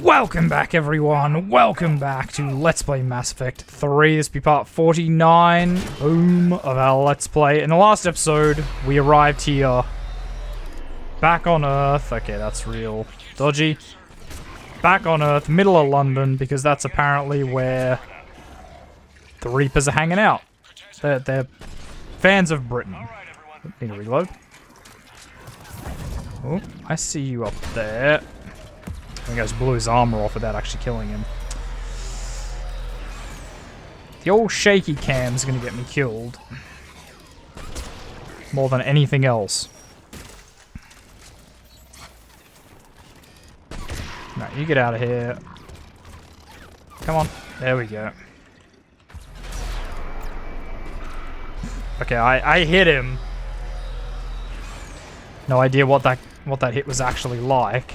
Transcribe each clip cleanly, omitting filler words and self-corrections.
Welcome back, everyone. Welcome back to Let's Play Mass Effect 3. This will be part 49, boom, of our Let's Play. In the last episode, we arrived here, back on Earth. Okay, that's real dodgy. Back on Earth, middle of London, because that's apparently where the Reapers are hanging out. They're fans of Britain. Need to reload. Oh, I see you up there. I think I just blew his armor off without actually killing him. The old shaky cam's gonna get me killed. More than anything else. No, you get out of here. Come on. There we go. Okay, I hit him. No idea what that hit was actually like.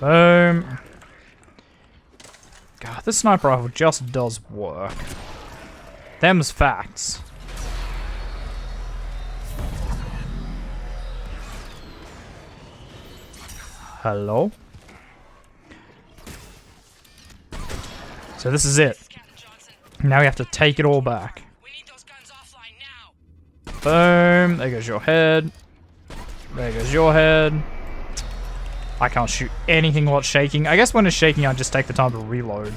Boom. God, this sniper rifle just does work. Them's facts. Hello? So this is it. Now we have to take it all back. Boom. There goes your head. There goes your head. I can't shoot anything while it's shaking. I guess when it's shaking, I just take the time to reload.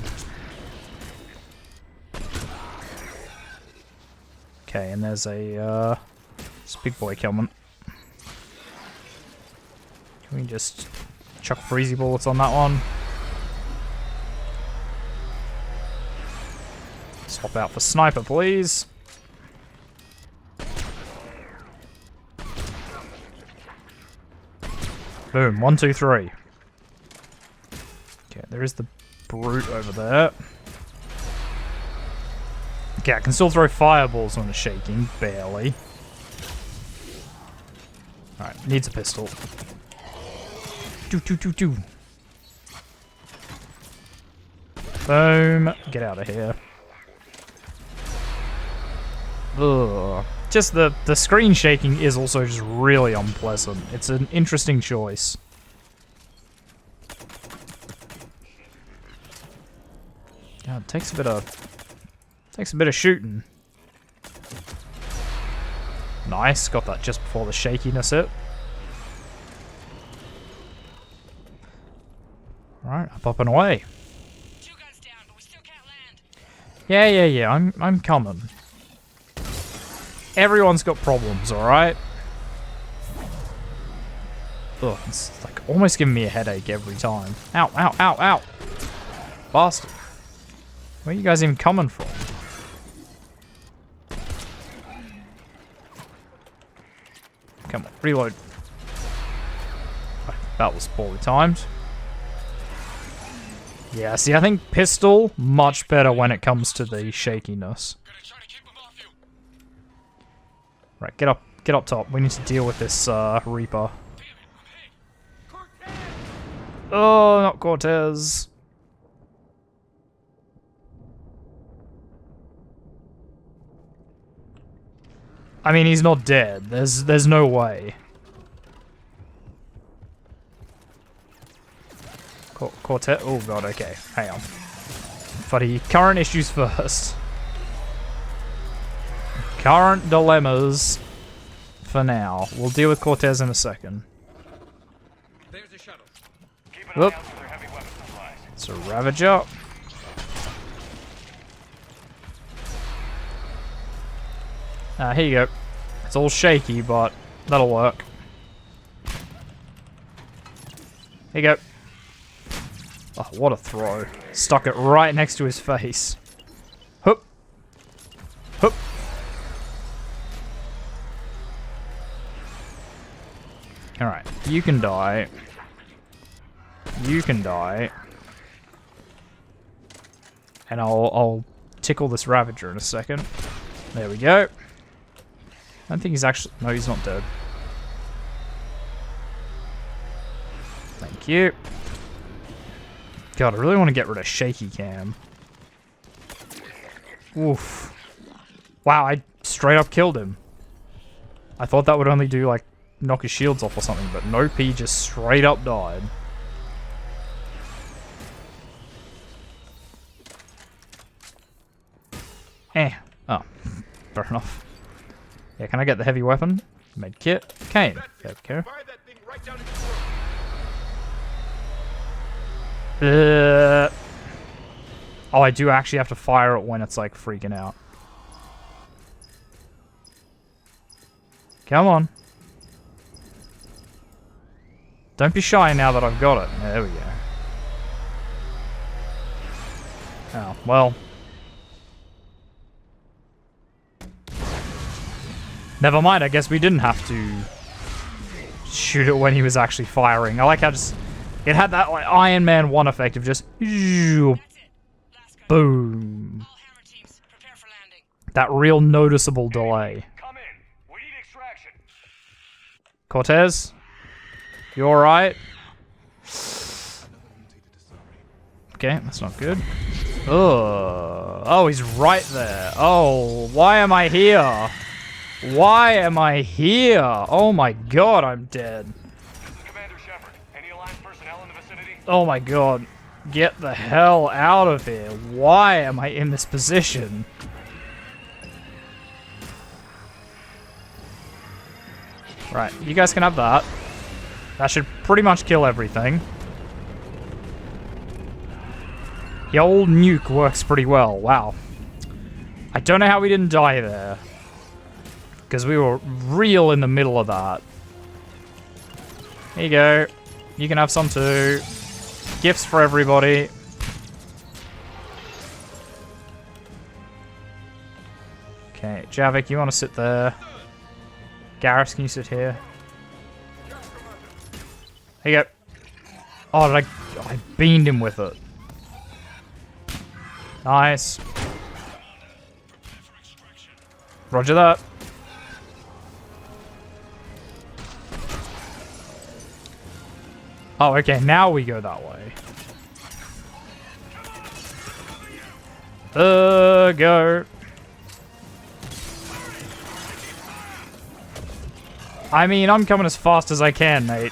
Okay, and there's a this big boy coming. Can we just chuck freezy bullets on that one? Swap out for sniper, please. Boom, 1, 2, 3. Okay, there is the brute over there. Okay, I can still throw fireballs when it's shaking, barely. Alright, needs a pistol. Do. Boom, get out of here. Ugh. Just the screen shaking is also just really unpleasant. It's an interesting choice. Yeah, it takes a bit of shooting. Nice, got that just before the shakiness hit. Alright, up, up and away. Two guns down, but we still can't land. Yeah, I'm coming. Everyone's got problems, alright? Ugh, it's like almost giving me a headache every time. Ow, ow, ow, ow! Bastard. Where are you guys even coming from? Come on, reload. That was poorly timed. Yeah, see, I think pistol, much better when it comes to the shakiness. Right, get up top. We need to deal with this Reaper. Oh, not Cortez. I mean, he's not dead. There's no way. Cortez. Oh god. Okay, hang on. Buddy, current issues first. Current dilemmas for now. We'll deal with Cortez in a second. There's a shuttle. Keep an eye out for their heavy weapon supplies. It's a Ravager. Here you go. It's all shaky, but that'll work. Here you go. Oh, what a throw. Stuck it right next to his face. Hup. Hup. Alright, you can die. You can die. And I'll tickle this Ravager in a second. There we go. I don't think he's actually... No, he's not dead. Thank you. God, I really want to get rid of shaky cam. Oof. Wow, I straight up killed him. I thought that would only do like knock his shields off or something, but nope, he just straight up died. Oh, fair enough. Yeah, can I get the heavy weapon? Med kit. Cane. There we go. Fire that thing right down into the road. Oh, I do actually have to fire it when it's like freaking out. Come on. Don't be shy now that I've got it. There we go. Oh, well. Never mind, I guess we didn't have to shoot it when he was actually firing. I like how just... It had that like Iron Man 1 effect of just... Boom. That real noticeable delay. Come in. We need extraction. Cortez? You alright? Okay, that's not good. Oh, he's right there. Oh, why am I here? Why am I here? Oh my god, I'm dead. This is Commander Shepard. Any Alliance personnel in the vicinity? Oh my god. Get the hell out of here. Why am I in this position? Right, you guys can have that. That should pretty much kill everything. The old nuke works pretty well. Wow. I don't know how we didn't die there. Because we were real in the middle of that. Here you go. You can have some too. Gifts for everybody. Okay, Javik, you want to sit there. Garrus, can you sit here? Here you go. Oh, I beamed him with it. Nice. Roger that. Oh, okay, now we go that way. Go. I mean, I'm coming as fast as I can, mate.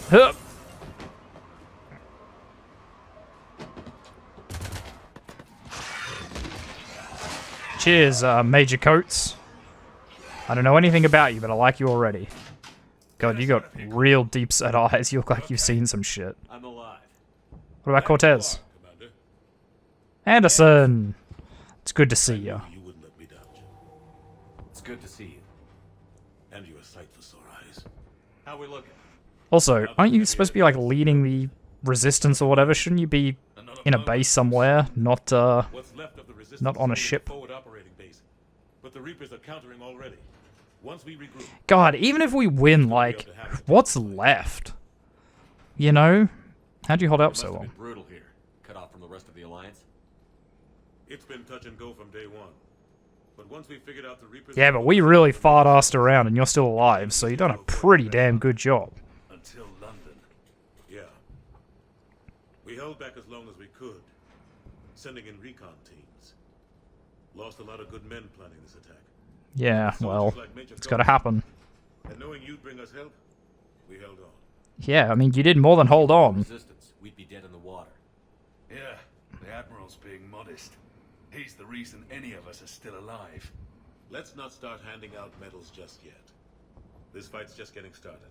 Hup. Cheers, Major Coates. I don't know anything about you, but I like you already. God, you got real deep set eyes. You look like you've seen some shit. I'm alive. What about Cortez? Anderson! It's good to see you. You wouldn't let me down, Jim. It's good to see you. And you're a sight for sore eyes. How we looking? Also, aren't you supposed to be like leading the resistance or whatever? Shouldn't you be in a base somewhere, not What's left of the resistance not on a is ship? forward operating base. But the Reapers are countering already. Once we regroup, God, even if we win, like, what's left? You know? How'd you hold out so Must have long? been brutal here. Cut off from the rest of the Alliance. it's been touch and go from day one. But once we figured out the Reapers... Yeah, but we really fart-assed around and you're still alive, so you've done a pretty damn good job. Until London. Yeah. We held back as long as we could, sending in recon teams. Lost a lot of good men planning this attack. Yeah, well, it's gotta happen. And knowing you'd bring us help, we held on. Yeah, I mean, you did more than hold on. Resistance, we'd be dead in the water. Yeah, the Admiral's being modest. He's the reason any of us are still alive. Let's not start handing out medals just yet. This fight's just getting started.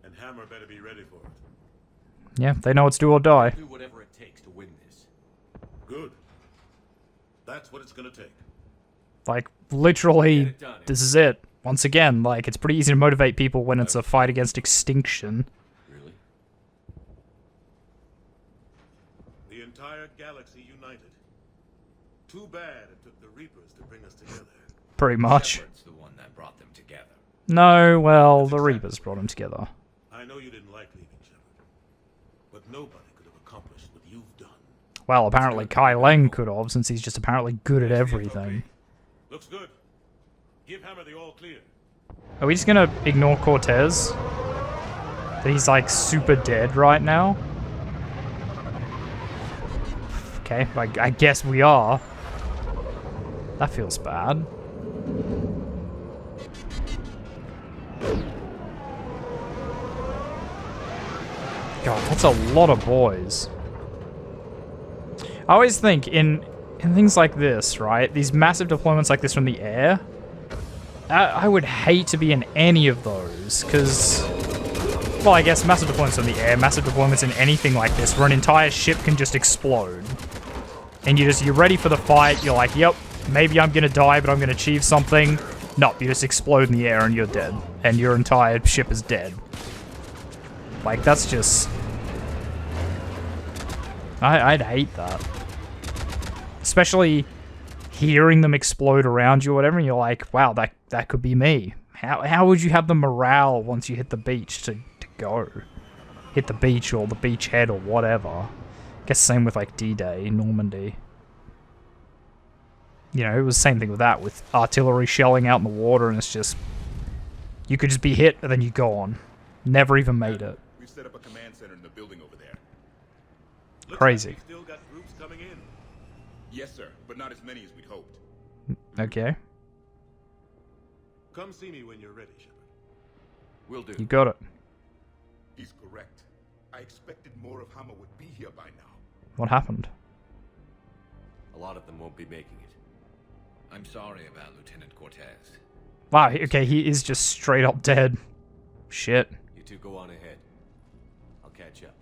And Hammer better be ready for it. Yeah, they know it's do or die. Do whatever it takes to win this. Good. That's what it's gonna take. Like, literally, this is it. Once again, like, it's pretty easy to motivate people when it's a fight against extinction. Really? The entire galaxy united. Too bad it took the Reapers to bring us together. Pretty much. Shepard's the one that brought them together. No, well, the Reapers brought them together. I know you didn't like leaving, Shepard. But nobody could have accomplished what you've done. Well, apparently Kai Leng could have, since he's just apparently good at everything. Looks good. Give Hammer the all clear. Are we just gonna ignore Cortez? That he's like super dead right now? Okay, I guess we are. That feels bad. God, that's a lot of boys. I always think in things like this, right? These massive deployments like this from the air, I would hate to be in any of those, because, well, I guess massive deployments from the air, massive deployments in anything like this, where an entire ship can just explode. And you're ready for the fight, you're like, yep, maybe I'm gonna die, but I'm gonna achieve something. Nope, you just explode in the air and you're dead. And your entire ship is dead. Like, that's just... I'd hate that. Especially hearing them explode around you or whatever, and you're like, wow, that could be me. How would you have the morale once you hit the beach to go? Hit the beach or the beachhead or whatever. I guess same with like D-Day, Normandy. You know, it was the same thing with that, with artillery shelling out in the water, and it's just... You could just be hit, and then you're gone. Never even made it. We've set up a command center in the building over there. Crazy. Like we've still got groups coming in. Yes, sir, but not as many as we'd hoped. Okay, Come see me when you're ready, Shepard. Will do. you got it. He's correct. I expected more of Hammer would be here by now. What happened? A lot of them won't be making it. I'm sorry about Lieutenant Cortez. Wow, okay, he is just straight up dead. Shit. You two go on ahead. I'll catch up.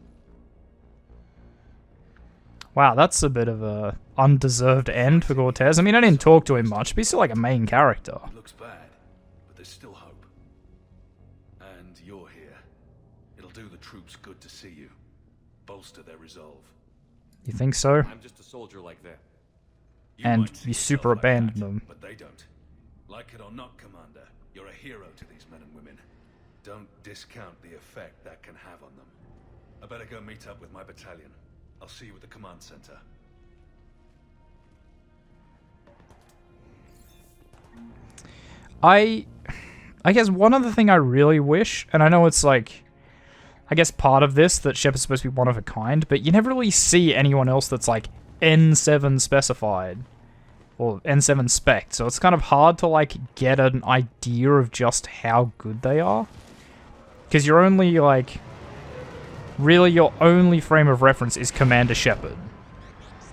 Wow, that's a bit of a undeserved end for Cortez. I mean, I didn't talk to him much, but he's still like a main character. It looks bad, but there's still hope. And you're here. It'll do the troops good to see you. Bolster their resolve. You think so? I'm just a soldier like them. You And might see you super yourself like abandoned that, them. But they don't. Like it or not, Commander, you're a hero to these men and women. Don't discount the effect that can have on them. I better go meet up with my battalion. I'll see you at the command center. I guess one other thing I really wish, and I know it's like, I guess part of this, that Shepard's supposed to be one of a kind, but you never really see anyone else that's like N7 specified. Or N7 spec, so it's kind of hard to like get an idea of just how good they are. Because you're only like... Really, your only frame of reference is Commander Shepard.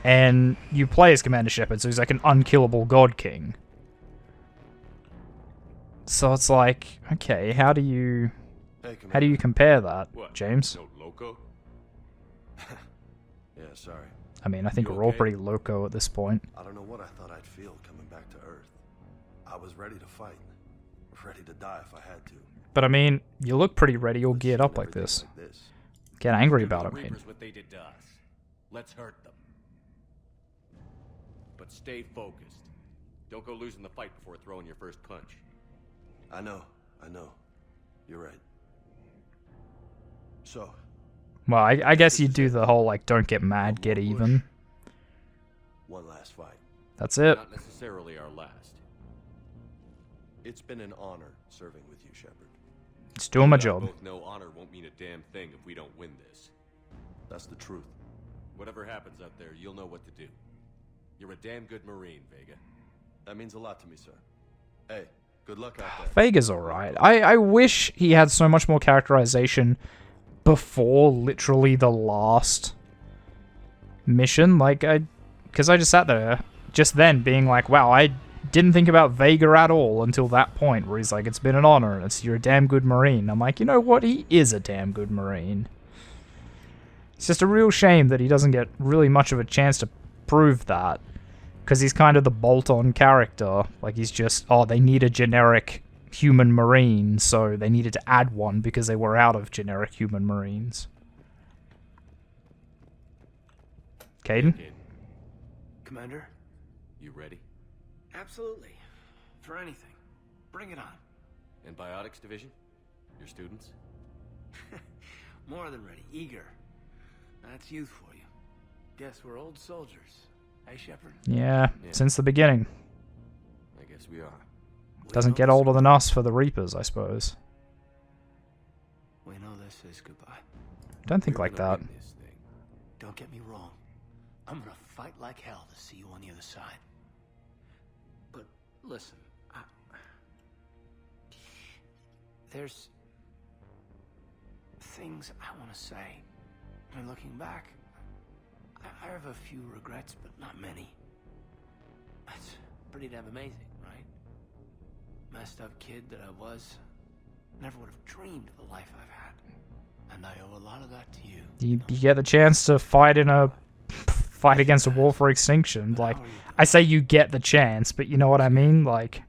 And you play as Commander Shepard, so he's like an unkillable God King. So it's like, okay, how do you compare that, What? James? No loco? Yeah, sorry. I mean, I think You we're all okay? pretty loco at this point. I don't know what I thought I'd feel coming back to Earth. I was ready to fight. Ready to die if I had to. But I mean, you look pretty ready, all But geared seeing up like everything this. like this. Get angry Do about to it, the man. Reapers what they did to us. Let's hurt them. But stay focused. Don't go losing the fight before throwing your first punch. I know. You're right. So, Well, I guess you do the whole, like, don't get mad, get even. one last fight. That's it. Not necessarily our last. It's been an honor serving with you, Shepard. It's doing my You and I job. both know honor won't mean a damn thing if we don't win this. That's the truth. Whatever happens out there, you'll know what to do. You're a damn good Marine, Vega. That means a lot to me, sir. Hey, good luck out there. Vega's alright. I wish he had so much more characterization before literally the last mission. Like, because I just sat there just then being like, wow, I didn't think about Vega at all until that point where he's like, it's been an honor and it's, you're a damn good Marine. I'm like, you know what? He is a damn good Marine. It's just a real shame that he doesn't get really much of a chance to prove that. Because he's kind of the bolt-on character. Like, he's just, oh, they need a generic human Marine, so they needed to add one because they were out of generic human Marines. Caden? Kid, Commander? you ready? Absolutely. For anything. Bring it on. Antibiotics division? Your students? More than ready. Eager. That's youth for you. Guess we're old soldiers. Hey, Shepard? Yeah, Yeah. since the beginning. I guess we are. We Doesn't know get this- older than us for the Reapers, I suppose. We know this is goodbye. Don't think We're like gonna that. win this thing. Don't get me wrong. I'm gonna fight like hell to see you on the other side. But listen, there's things I want to say. And looking back, I have a few regrets, but not many. That's pretty damn amazing, right? Messed up kid that I was, never would have dreamed of the life I've had. And I owe a lot of that to you. You get the chance to fight against a war for extinction. Like, I say you get the chance, but you know what I mean? Like,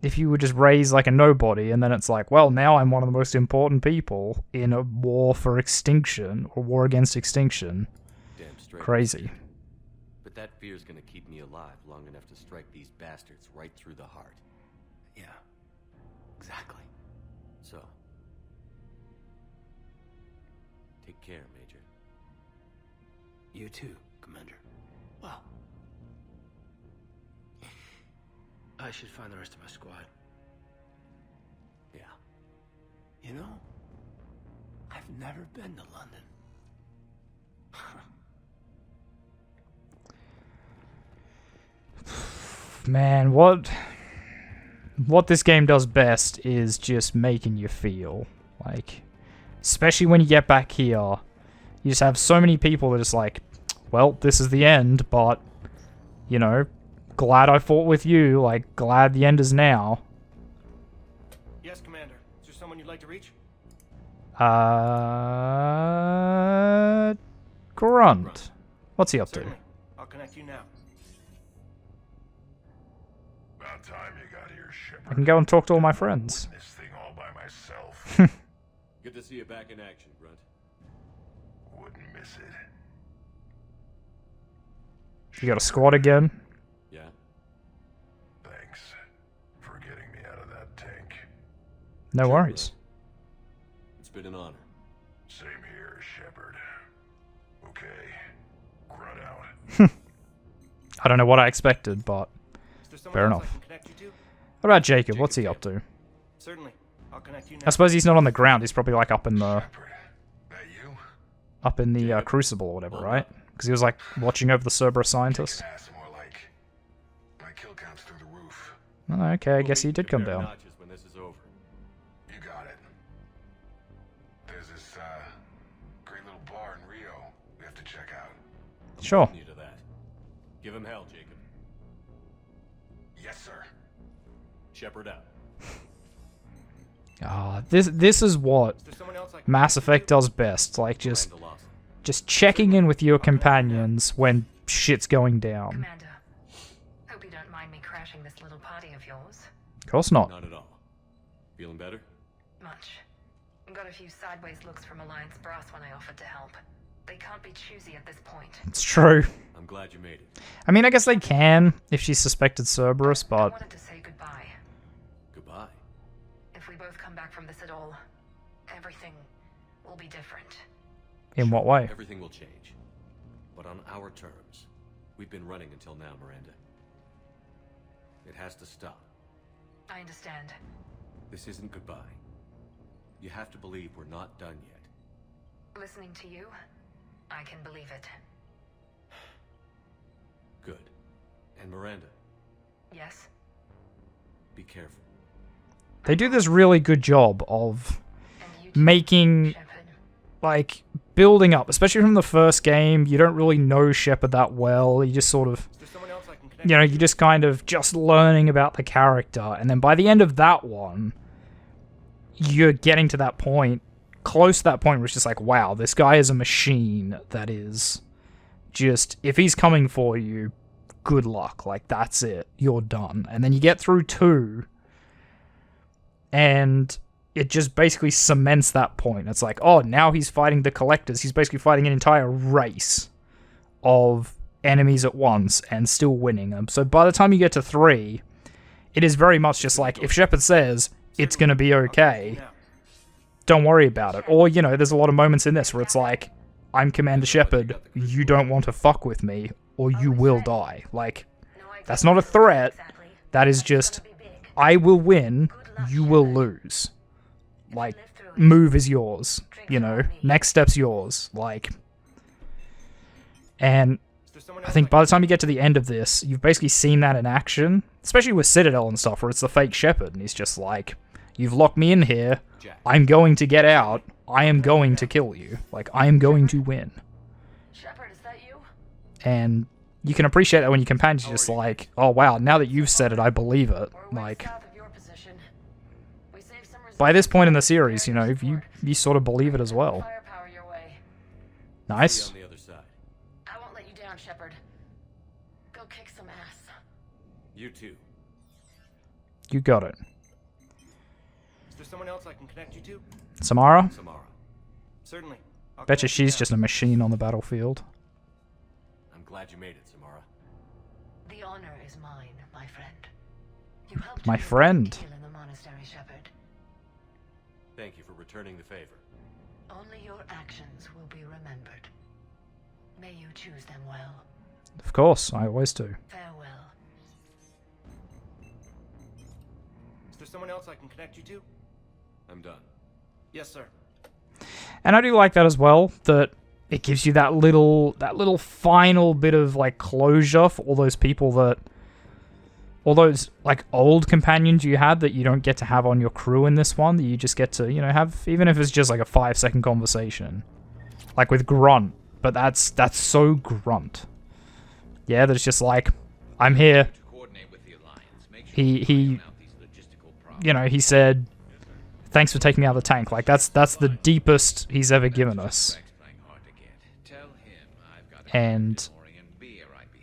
if you would just raise like a nobody, and then it's like, well, now I'm one of the most important people in a war for extinction, or war against extinction. Damn straight. Crazy. But that fear's gonna keep me alive long enough to strike these bastards right through the heart. Yeah, exactly. So, take care, Major. You too, Commander. Well, I should find the rest of my squad. Yeah. You know, I've never been to London. Man, what this game does best is just making you feel. Like, especially when you get back here, you just have so many people that are just like, well, this is the end, but, you know, glad I fought with you, like, glad the end is now. Yes, Commander. Is there someone you'd like to reach? Grunt. What's he up to? Certainly. I'll connect you now. About time you got here, Shepard. I can go and talk to all my friends. This thing all by myself. Good to see you back in action, Grunt. Wouldn't miss it. You got a squad again? Yeah? Thanks for getting me out of that tank. No worries. It's been an honor. Same here, Shepard. Okay. Grunt out. I don't know what I expected, but Is there someone fair else enough. I can connect you to? What about Jacob? What's he up to? Certainly. I'll connect you now. I suppose he's not on the ground. He's probably like up in the Shepard, that you? Crucible or whatever, right? Because he was like watching over the Cerberus scientists. Ass more like. My kill count's through the roof. Oh, okay, I guess he did come Compare down. notches when this is over. You got it. There's this, great little bar in Rio we have to check out. Sure. You to that. Give him hell, Jacob. Yes, sir. Shepard out. This is what Is there someone else I can Mass connect you Effect does best. Like just Miranda Lawson. checking in with your companions when shit's going down. Commander, hope you don't mind me crashing this little party of yours. Of course not. Not at all. Feeling better? Much. Got a few sideways looks from Alliance brass when I offered to help. They can't be choosy at this point. It's true. I'm glad you made it. I mean, I guess they can if she suspected Cerberus, I but wanted to say goodbye. Goodbye. If we both come back from this at all, everything will be different. in what way? Everything will change. But on our terms. We've been running until now, Miranda. It has to stop. I understand. This isn't goodbye. You have to believe we're not done yet. Listening to you, I can believe it. Good. And Miranda, Yes? be careful. They do this really good job of And you too, making, Shepard. like, building up, especially from the first game. You don't really know Shepard that well. You just sort of, Is there someone else I can connect you know, you just kind of just learning about the character. And then by the end of that one, you're getting to that point, close to that point where it's just like, wow, this guy is a machine that is just, if he's coming for you, good luck. Like, that's it. You're done. And then you get through 2, and it just basically cements that point. It's like, oh, now he's fighting the Collectors. He's basically fighting an entire race of enemies at once and still winning them. So by the time you get to 3, it is very much just like, if Shepard says, it's going to be okay, now? don't worry about it. Or, you know, there's a lot of moments in this where it's like, I'm Commander Shepard, you don't want to fuck with me, or you will die. Like, that's not a threat. That is just, I will win, you will lose. Like, move is yours. You know, next step's yours. Like, and Is there someone I else think I by the time you get to the end of this, you've basically seen that in action, especially with Citadel and stuff, where it's the fake Shepard, and he's just like, You've locked me in here. Jack. I'm going to get out. I am going to kill you. Like, I am going to win. Shepard, is that you? And you can appreciate that when your companion's just like, oh wow, now that you've said it, I believe it. We're way Like, south of your position. We saved some by this point in the resistance series, you know, with you sort of believe it as well. firepower your way. Nice. See you on the other side. I won't let you down, Shepard. Go kick some ass. You too. You got it. Is there someone else I can connect you to? Samara? Samara. Certainly. I'll Betcha connect you she's now. just a machine on the battlefield. I'm glad you made it, Samara. The honor is mine, my friend. You helped My me a friend. great deal in the monastery, Shepard. Thank you for returning the favor. Only your actions will be remembered. May you choose them well. Of course, I always do. Farewell. Is there someone else I can connect you to? I'm done. Yes, sir. And I do like that as well, that it gives you that little final bit of like closure for all those people that, all those like old companions you had that you don't get to have on your crew in this one, that you just get to, you know, have, even if it's just like a 5-second conversation, like with Grunt. But that's so Grunt. Yeah, that it's just like, I'm here. He you know, he said, thanks for taking me out of the tank. Like, that's the deepest he's ever given us. And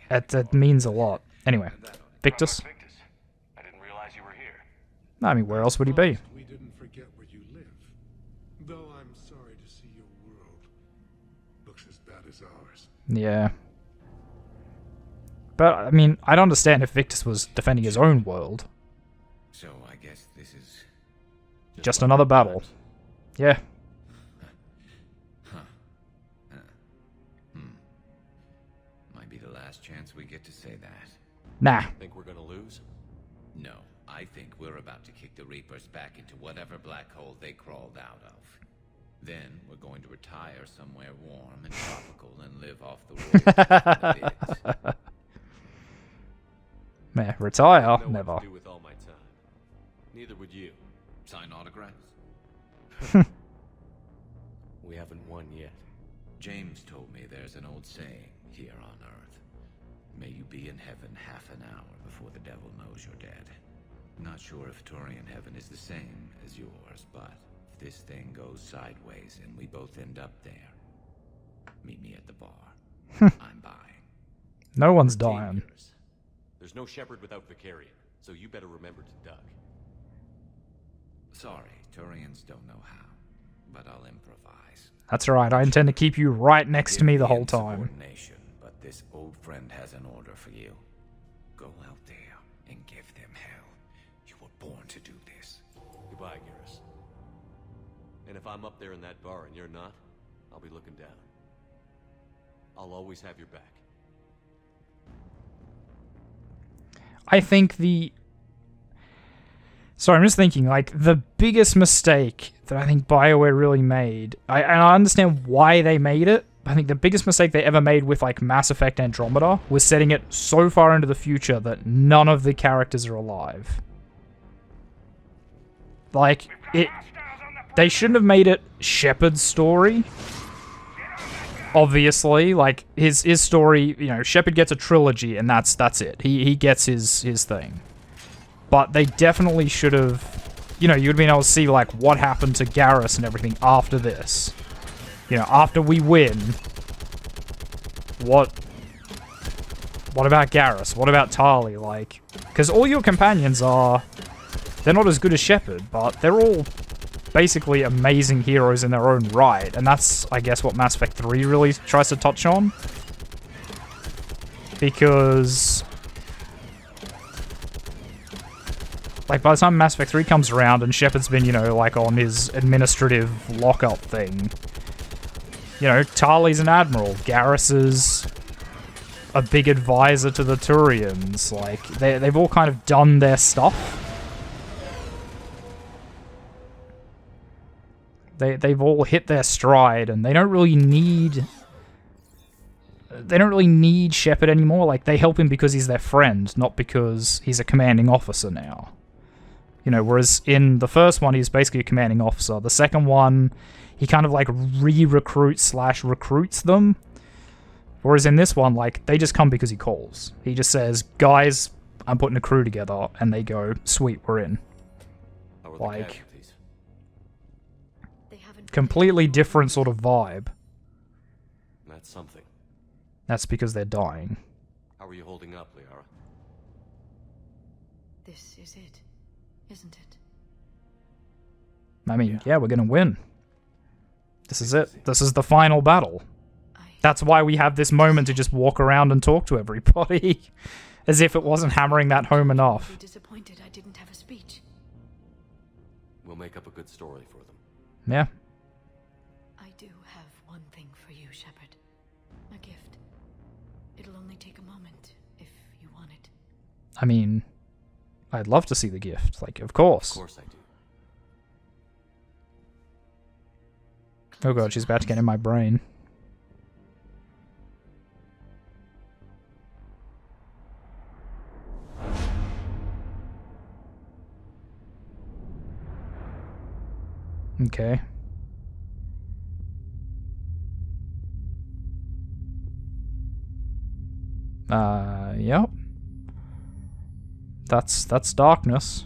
that means a lot. Anyway, Victus. I didn't realize you were here. I mean, where else would he be? We didn't forget where you live. Though I'm sorry to see your world looks as bad as ours. Yeah. But, I mean, I'd understand if Victus was defending his own world. So I guess this is Just another battle. Yeah. might be the last chance we get to say that. Nah. Think we're gonna lose? No, I think we're about to kick the Reapers back into whatever black hole they crawled out of. Then we're going to retire somewhere warm and tropical and live off the road. Meh, retire? I know Never. what to do with all my time. Neither would you. Sign autographs? We haven't won yet. James told me there's an old saying here on Earth. May you be in heaven half an hour before the devil knows you're dead. Not sure if Turian heaven is the same as yours, but if this thing goes sideways and we both end up there, meet me at the bar. I'm buying. No one's dying. There's no Shepard without Vicarian, so you better remember to duck. Sorry, Turians don't know how, but I'll improvise. That's right, I intend to keep you right next to me the whole Give me time. insubordination, but this old friend has an order for you. Go out there and give them hell. You were born to do this. Goodbye, Garrus. And if I'm up there in that bar and you're not, I'll be looking down. I'll always have your back. I think Sorry, I'm just thinking, like, the biggest mistake that I think BioWare really made, and I understand why they made it, but I think the biggest mistake they ever made with, like, Mass Effect Andromeda was setting it so far into the future that none of the characters are alive. Like, they shouldn't have made it Shepard's story. Obviously, like, his story, you know, Shepard gets a trilogy, and that's it. He gets his thing. But they definitely should have, you know, you would have been able to see, like, what happened to Garrus and everything after this. You know, after we win, what about Garrus? What about Tali? Like, because all your companions they're not as good as Shepard, but they're all basically amazing heroes in their own right. And that's, I guess, what Mass Effect 3 really tries to touch on. Because, like, by the time Mass Effect 3 comes around and Shepard's been, you know, like, on his administrative lockup thing, you know, Tali's an admiral, Garrus is a big advisor to the Turians, like, they've all kind of done their stuff. They've all hit their stride, and they don't really need Shepard anymore. Like, they help him because he's their friend, not because he's a commanding officer now. You know, whereas in the first one, he's basically a commanding officer. The second one, he kind of like re-recruits/recruits them. Whereas in this one, like, they just come because he calls. He just says, guys, I'm putting a crew together, and they go, sweet, we're in. Like, completely different sort of vibe. That's something. That's because they're dying. How are you holding up, Liara? This is it, isn't it? I mean, yeah, we're gonna win. This is it. This is the final battle. That's why we have this moment to just walk around and talk to everybody. As if it wasn't hammering that home enough. I'm disappointed I didn't have a speech. We'll make up a good story for them. Yeah. I do have one thing for you, Shepard. A gift. It'll only take a moment, if you want it. I mean, I'd love to see the gift. Like, of course. Of course I do. Oh god, she's about to get in my brain. Okay. Yep. That's darkness.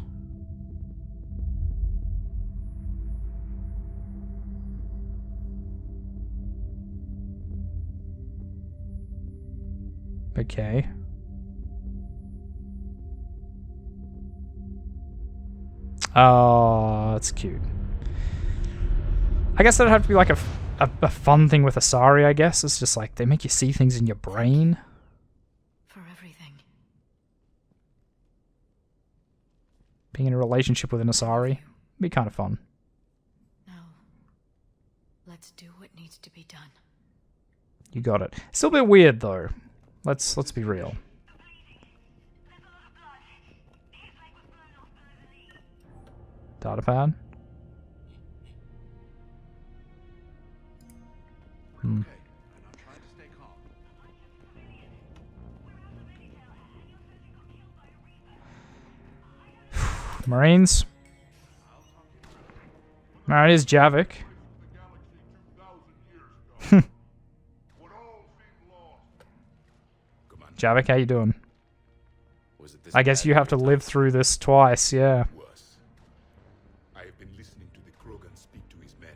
Okay. Oh, that's cute. I guess that'd have to be like a fun thing with Asari, I guess. It's just like, they make you see things in your brain. For everything. Being in a relationship with an Asari would be kind of fun. Now, let's do what needs to be done. You got it. Still a bit weird, though. Let's be real. Data pad? Hmm. Marines. Alright, here's Javik. Javik, how you doing? I guess you have to live through this twice, yeah. Worse. I have been listening to the Krogan speak to his men.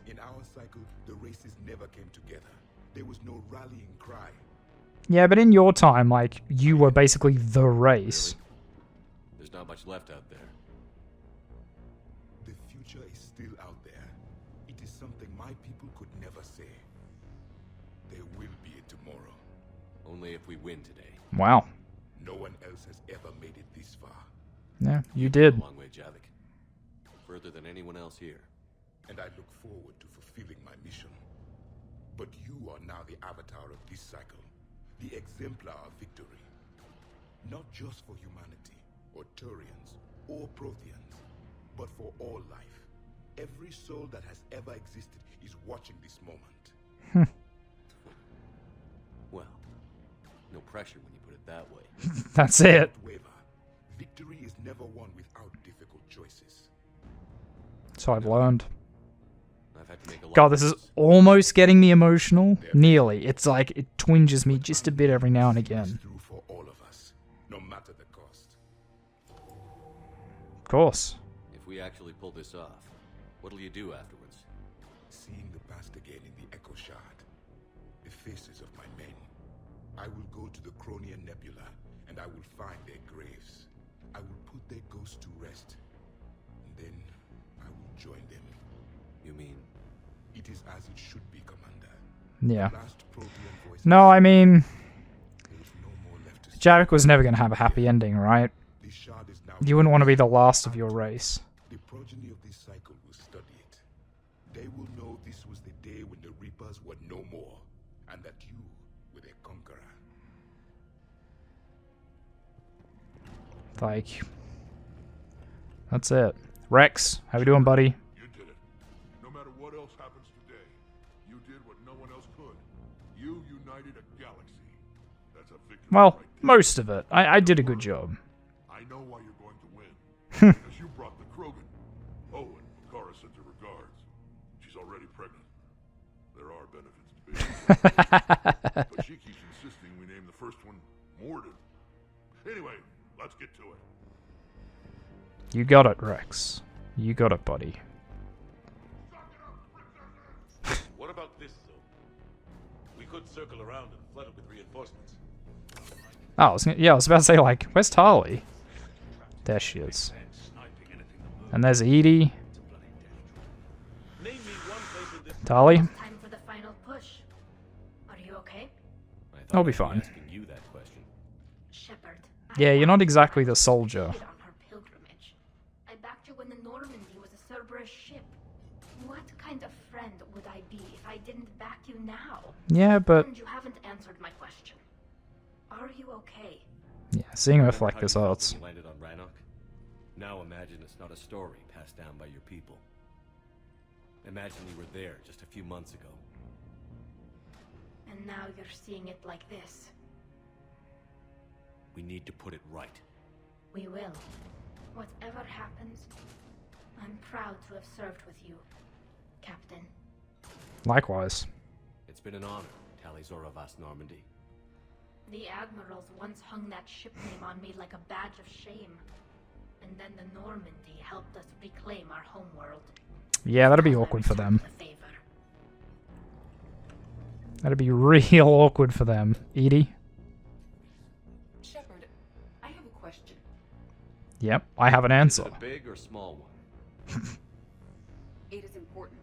In our cycle, the races never came together. There was no rallying cry. Yeah, but in your time, like, you were basically the race. There's not much left out there. The future is still out there. It is something my people could never say. There will be a tomorrow. Only if we win today. Wow. No one else has ever made it this far. Yeah, you did. A long way, Javik. Further than anyone else here. And I look forward to fulfilling my mission. But you are now the avatar of this cycle. The exemplar of victory. Not just for humanity, or Turians, or Protheans, but for all life. Every soul that has ever existed is watching this moment. Well, no pressure when you put it that way. That's it. Victory is never won without difficult choices. So I've learned. I've had to make a lot God, this is almost getting me emotional. Nearly. It's like, it twinges me just a bit every now and again. True for all of us, no matter the cost. Of course. If we actually pull this off, what'll you do afterwards? Seeing the past again in the Echo Shard, the faces of my men. I will go to the Cronian Nebula, and I will find their graves. I will put their ghosts to rest, and then I will join them. You mean? It is as it should be, Commander. Yeah. The last Prothean voice. No, I mean, There is no more left to say. Javik was never going to have a happy ending, right? The shard is now. You wouldn't want to be the last of your race. The progeny of this cycle will study it. They will know this was the day when the Reapers were no more, and that you were their conqueror. Like, that's it. Rex, how we doing, buddy? You did it. No matter what else happens today, you did what no one else could. You united a galaxy. That's a victory. Well, right there. most of it. I did a good job. I know why you're going to win. Because you Kara sends her regards. She's already pregnant. There are benefits to being but she keeps insisting we name the first one Morden. Anyway, let's get to it. You got it, Rex. You got it, buddy. What about this zone? We could circle around and flood it with reinforcements. Oh, I was about to say, like, where's Tali? There she is. And there's Edie. Tali? Time for the final push. Are you okay? I'll be fine. You that question. Shepard. Yeah, you're not exactly the soldier. On her pilgrimage. I backed you when the Normandy was a Cerberus ship. What kind of friend would I be if I didn't back you now? Yeah, but... And you haven't answered my question. Are you okay? Yeah, seeing her like this hurts. You landed on Rannoch. Now imagine it's not a story passed down by your people. Imagine you were there just a few months ago. And now you're seeing it like this. We need to put it right. We will. Whatever happens, I'm proud to have served with you, Captain. Likewise. It's been an honor, Tali-Zora Vas Normandy. The admirals once hung that ship name on me like a badge of shame. And then the Normandy helped us reclaim our homeworld. Yeah, that'd be awkward for them. That'd be real awkward for them. Edie? Shepard, I have a question. Yep, I have an answer. Is it a big or small one? It is important.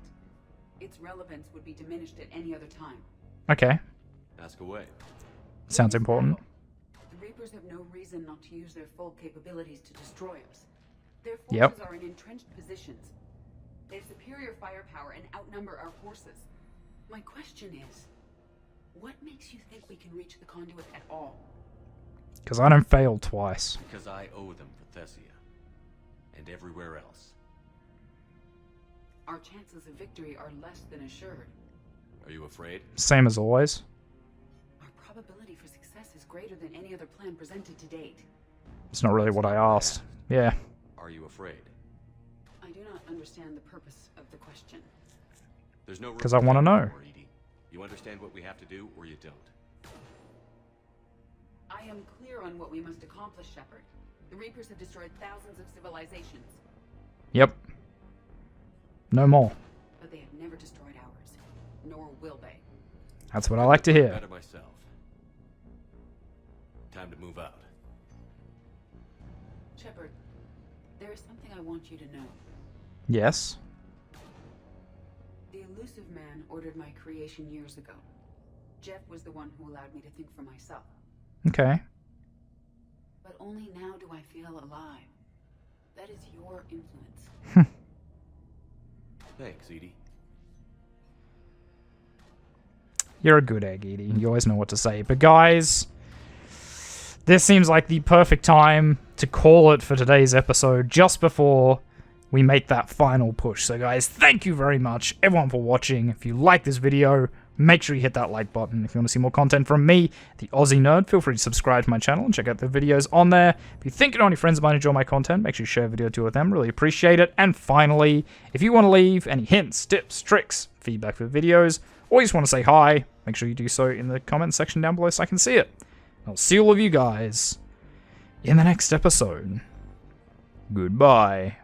Its relevance would be diminished at any other time. Okay. Ask away. Sounds important. The Reapers have no reason not to use their full capabilities to destroy us. Their Yep. forces are in entrenched positions. They have superior firepower and outnumber our forces. My question is, what makes you think we can reach the conduit at all? Because I don't fail twice. Because I owe them for Thessia. And everywhere else. Our chances of victory are less than assured. Are you afraid? Same as always. Our probability for success is greater than any other plan presented to date. It's not really what I asked. Yeah. Are you afraid? I do not understand the purpose of the question. There's no Because I want to know. Edie. You understand what we have to do, or you don't. I am clear on what we must accomplish, Shepard. The Reapers have destroyed thousands of civilizations. Yep. No more. But they have never destroyed ours. Nor will they. That's what I like to hear. Better myself. Time to move out. Shepard, there is something I want you to know. Yes. The elusive man ordered my creation years ago. Jeff was the one who allowed me to think for myself. Okay. But only now do I feel alive. That is your influence. Thanks, Edie. You're a good egg, Edie. You always know what to say. But guys, this seems like the perfect time to call it for today's episode, just before we make that final push. So guys, thank you very much, everyone, for watching. If you like this video, make sure you hit that like button. If you want to see more content from me, the Aussie Nerd, feel free to subscribe to my channel and check out the videos on there. If you think any friends might enjoy my content, make sure you share a video or two with them. Really appreciate it. And finally, if you want to leave any hints, tips, tricks, feedback for the videos, or you just want to say hi, make sure you do so in the comment section down below so I can see it. I'll see all of you guys in the next episode. Goodbye.